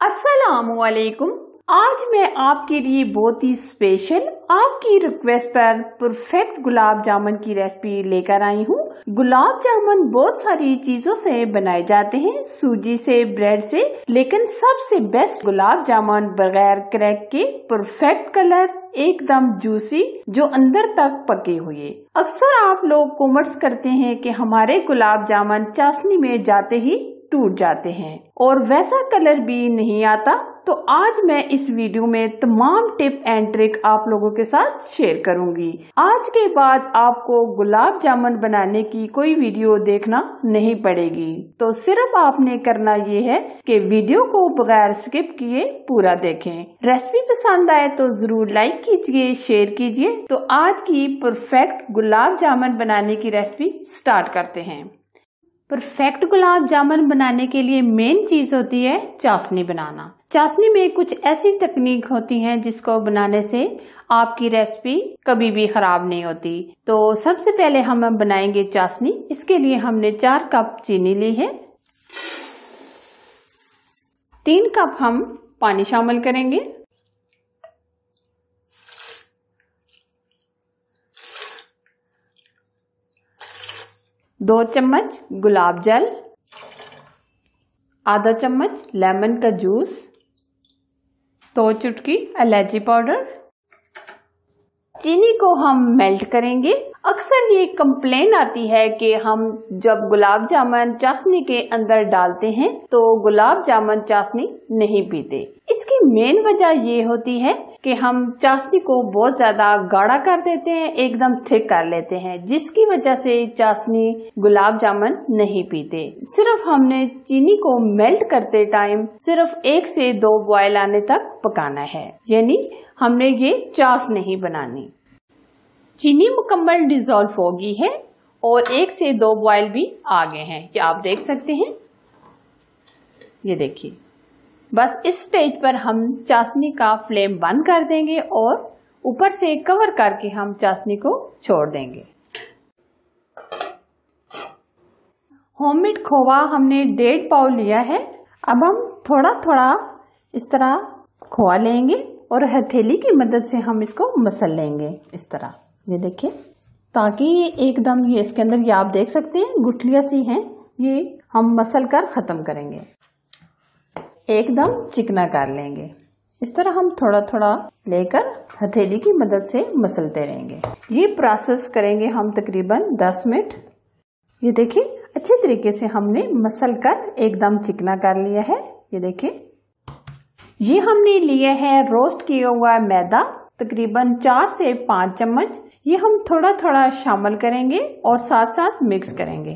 अस्सलामुअलैकुम। आज मैं आपके लिए बहुत ही स्पेशल आपकी रिक्वेस्ट पर परफेक्ट गुलाब जामुन की रेसिपी लेकर आई हूँ। गुलाब जामुन बहुत सारी चीजों से बनाए जाते हैं, सूजी से, ब्रेड से, लेकिन सबसे बेस्ट गुलाब जामुन बगैर क्रैक के परफेक्ट कलर, एकदम जूसी, जो अंदर तक पके हुए। अक्सर आप लोग कमेंट्स करते हैं कि हमारे गुलाब जामुन चाशनी में जाते ही टूट जाते हैं और वैसा कलर भी नहीं आता। तो आज मैं इस वीडियो में तमाम टिप एंड ट्रिक आप लोगों के साथ शेयर करूंगी। आज के बाद आपको गुलाब जामुन बनाने की कोई वीडियो देखना नहीं पड़ेगी। तो सिर्फ आपने करना ये है कि वीडियो को बगैर स्किप किए पूरा देखें। रेसिपी पसंद आए तो जरूर लाइक कीजिए, शेयर कीजिए। तो आज की परफेक्ट गुलाब जामुन बनाने की रेसिपी स्टार्ट करते हैं। परफेक्ट गुलाब जामुन बनाने के लिए मेन चीज होती है चाशनी बनाना। चाशनी में कुछ ऐसी तकनीक होती हैं जिसको बनाने से आपकी रेसिपी कभी भी खराब नहीं होती। तो सबसे पहले हम बनाएंगे चाशनी। इसके लिए हमने 4 कप चीनी ली है, 3 कप हम पानी शामिल करेंगे, 2 चम्मच गुलाब जल, आधा चम्मच लेमन का जूस, 2 चुटकी इलायची पाउडर। चीनी को हम मेल्ट करेंगे। अक्सर ये कंप्लेन आती है कि हम जब गुलाब जामुन चाशनी के अंदर डालते हैं तो गुलाब जामुन चाशनी नहीं पीते। इसकी मेन वजह ये होती है कि हम चाशनी को बहुत ज्यादा गाढ़ा कर देते हैं, एकदम थिक कर लेते हैं, जिसकी वजह से चाशनी गुलाब जामुन नहीं पीते। सिर्फ हमने चीनी को मेल्ट करते टाइम सिर्फ 1 से 2 बॉयल आने तक पकाना है, यानी हमने ये चाश नहीं बनानी। चीनी मुकम्मल डिसॉल्व हो गई है और 1 से 2 बॉयल भी आ गए हैं, ये आप देख सकते हैं। ये देखिए, बस इस स्टेज पर हम चाशनी का फ्लेम बंद कर देंगे और ऊपर से कवर करके हम चाशनी को छोड़ देंगे। होममेड खोवा हमने 1.5 पाव लिया है। अब हम थोड़ा थोड़ा इस तरह खोआ लेंगे और हथेली की मदद से हम इसको मसल लेंगे इस तरह। ये देखिए, ताकि ये एकदम, ये इसके अंदर, ये आप देख सकते हैं गुठलियां सी हैं, ये हम मसल कर खत्म करेंगे, एकदम चिकना कर लेंगे। इस तरह हम थोड़ा थोड़ा लेकर हथेली की मदद से मसलते रहेंगे। ये प्रोसेस करेंगे हम तकरीबन 10 मिनट। ये देखिए, अच्छे तरीके से हमने मसल कर एकदम चिकना कर लिया है। ये देखिए, ये हमने लिया है रोस्ट किया हुआ मैदा, तकरीबन 4 से 5 चम्मच। ये हम थोड़ा थोड़ा शामिल करेंगे और साथ साथ मिक्स करेंगे।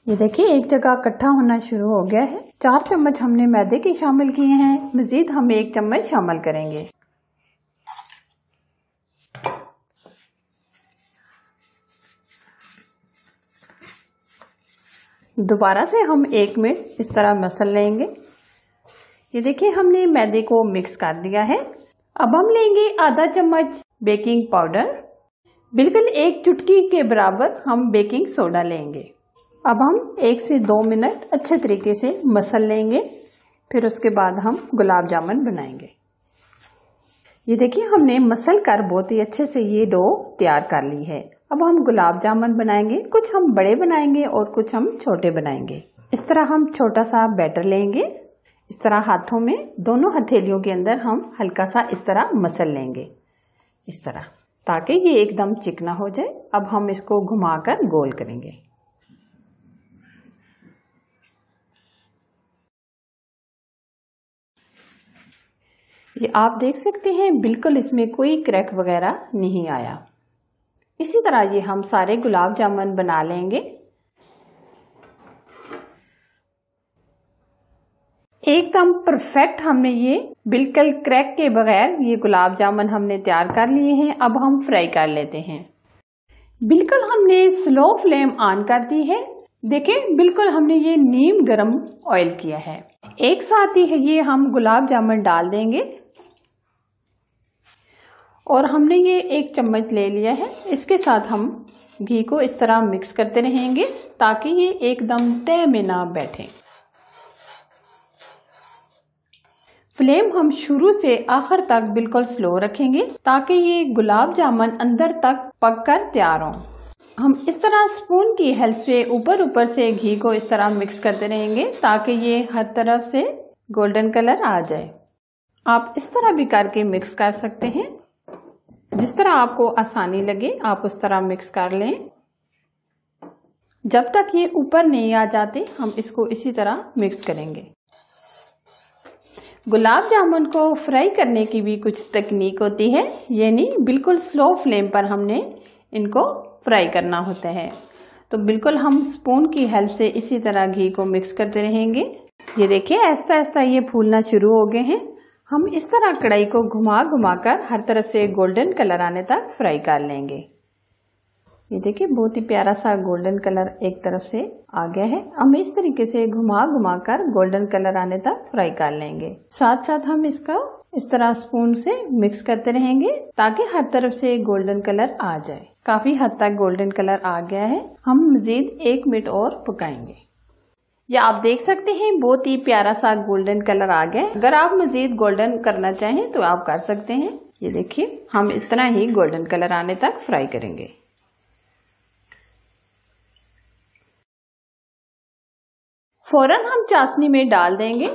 ये देखिए, एक जगह इकट्ठा होना शुरू हो गया है। 4 चम्मच हमने मैदे के शामिल किए हैं, मजीद हम 1 चम्मच शामिल करेंगे। दोबारा से हम 1 मिनट इस तरह मसल लेंगे। ये देखिए, हमने मैदे को मिक्स कर दिया है। अब हम लेंगे आधा चम्मच बेकिंग पाउडर, बिल्कुल 1 चुटकी के बराबर हम बेकिंग सोडा लेंगे। अब हम 1 से 2 मिनट अच्छे तरीके से मसल लेंगे, फिर उसके बाद हम गुलाब जामुन बनाएंगे। ये देखिए, हमने मसल कर बहुत ही अच्छे से ये डो तैयार कर ली है। अब हम गुलाब जामुन बनाएंगे। कुछ हम बड़े बनाएंगे और कुछ हम छोटे बनाएंगे। इस तरह हम छोटा सा बैटर लेंगे, इस तरह हाथों में, दोनों हथेलियों के अंदर हम हल्का सा इस तरह मसल लेंगे, इस तरह, ताकि ये एकदम चिकना हो जाए। अब हम इसको घुमाकर गोल करेंगे। ये आप देख सकते हैं, बिल्कुल इसमें कोई क्रैक वगैरह नहीं आया। इसी तरह ये हम सारे गुलाब जामुन बना लेंगे। एकदम परफेक्ट हमने ये बिल्कुल क्रैक के बगैर ये गुलाब जामुन हमने तैयार कर लिए हैं। अब हम फ्राई कर लेते हैं। बिल्कुल हमने स्लो फ्लेम ऑन कर दी है। देखिए, बिल्कुल हमने ये नीम गरम ऑयल किया है। एक साथ ही ये हम गुलाब जामुन डाल देंगे और हमने ये 1 चम्मच ले लिया है। इसके साथ हम घी को इस तरह मिक्स करते रहेंगे ताकि ये एकदम तय में ना बैठे। फ्लेम हम शुरू से आखिर तक बिल्कुल स्लो रखेंगे ताकि ये गुलाब जामुन अंदर तक पककर तैयार हो। हम इस तरह स्पून की हेल्प से ऊपर से घी को इस तरह मिक्स करते रहेंगे ताकि ये हर तरफ से गोल्डन कलर आ जाए। आप इस तरह भी करके मिक्स कर सकते हैं, जिस तरह आपको आसानी लगे आप उस तरह मिक्स कर लें। जब तक ये ऊपर नहीं आ जाते हम इसको इसी तरह मिक्स करेंगे। गुलाब जामुन को फ्राई करने की भी कुछ तकनीक होती है, यानी बिल्कुल स्लो फ्लेम पर हमने इनको फ्राई करना होता है। तो बिल्कुल हम स्पून की हेल्प से इसी तरह घी को मिक्स करते रहेंगे। ये देखिए आहिस्ता आहिस्ता ये फूलना शुरू हो गए हैं। हम इस तरह कढ़ाई को घुमा घुमा कर हर तरफ से गोल्डन कलर आने तक फ्राई कर लेंगे। ये देखिए बहुत ही प्यारा सा गोल्डन कलर एक तरफ से आ गया है। हम इस तरीके से घुमा घुमा कर गोल्डन कलर आने तक फ्राई कर लेंगे। साथ साथ हम इसका इस तरह स्पून से मिक्स करते रहेंगे ताकि हर तरफ से गोल्डन कलर आ जाए। काफी हद तक गोल्डन कलर आ गया है। हम मजीद 1 मिनट और पकाएंगे। या आप देख सकते हैं बहुत ही प्यारा सा गोल्डन कलर आ गया है। अगर आप मजीद गोल्डन करना चाहें तो आप कर सकते हैं। ये देखिए हम इतना ही गोल्डन कलर आने तक फ्राई करेंगे। फौरन हम चाशनी में डाल देंगे।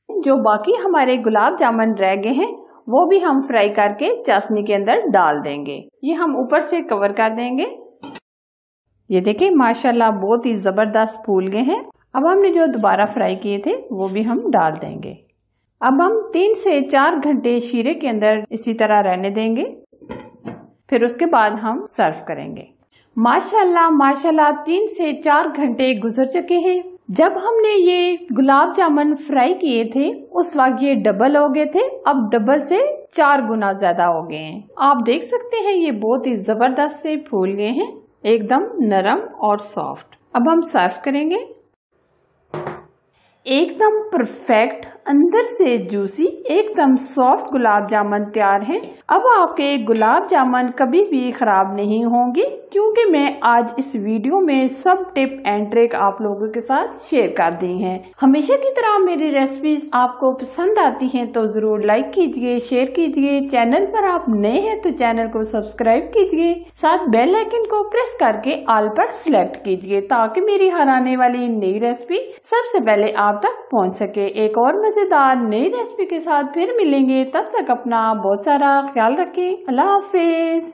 जो बाकी हमारे गुलाब जामुन रह गए हैं वो भी हम फ्राई करके चाशनी के अंदर डाल देंगे। ये हम ऊपर से कवर कर देंगे। ये देखिए माशाल्लाह बहुत ही जबरदस्त फूल गए हैं। अब हमने जो दोबारा फ्राई किए थे वो भी हम डाल देंगे। अब हम 3 से 4 घंटे शीरे के अंदर इसी तरह रहने देंगे, फिर उसके बाद हम सर्व करेंगे। माशाल्लाह माशाल्लाह 3 से 4 घंटे गुजर चुके हैं। जब हमने ये गुलाब जामुन फ्राई किए थे उस वक्त ये डबल हो गए थे, अब डबल से 4 गुना ज्यादा हो गए हैं। आप देख सकते हैं ये बहुत ही जबरदस्त से फूल गए हैं, एकदम नरम और सॉफ्ट। अब हम सर्व करेंगे। एकदम परफेक्ट, अंदर से जूसी, एकदम सॉफ्ट गुलाब जामुन तैयार हैं। अब आपके गुलाब जामुन कभी भी खराब नहीं होंगे क्योंकि मैं आज इस वीडियो में सब टिप एंड ट्रिक आप लोगों के साथ शेयर कर दी हैं। हमेशा की तरह मेरी रेसिपीज आपको पसंद आती हैं तो जरूर लाइक कीजिए, शेयर कीजिए। चैनल पर आप नए हैं तो चैनल को सब्सक्राइब कीजिए, साथ बेल आइकन को प्रेस करके ऑल पर सिलेक्ट कीजिए ताकि मेरी हर आने वाली नई रेसिपी सबसे पहले आप तक पहुंच सके। एक और मजेदार नई रेसिपी के साथ फिर मिलेंगे, तब तक अपना बहुत सारा ख्याल रखें। अल्लाह हाफिज।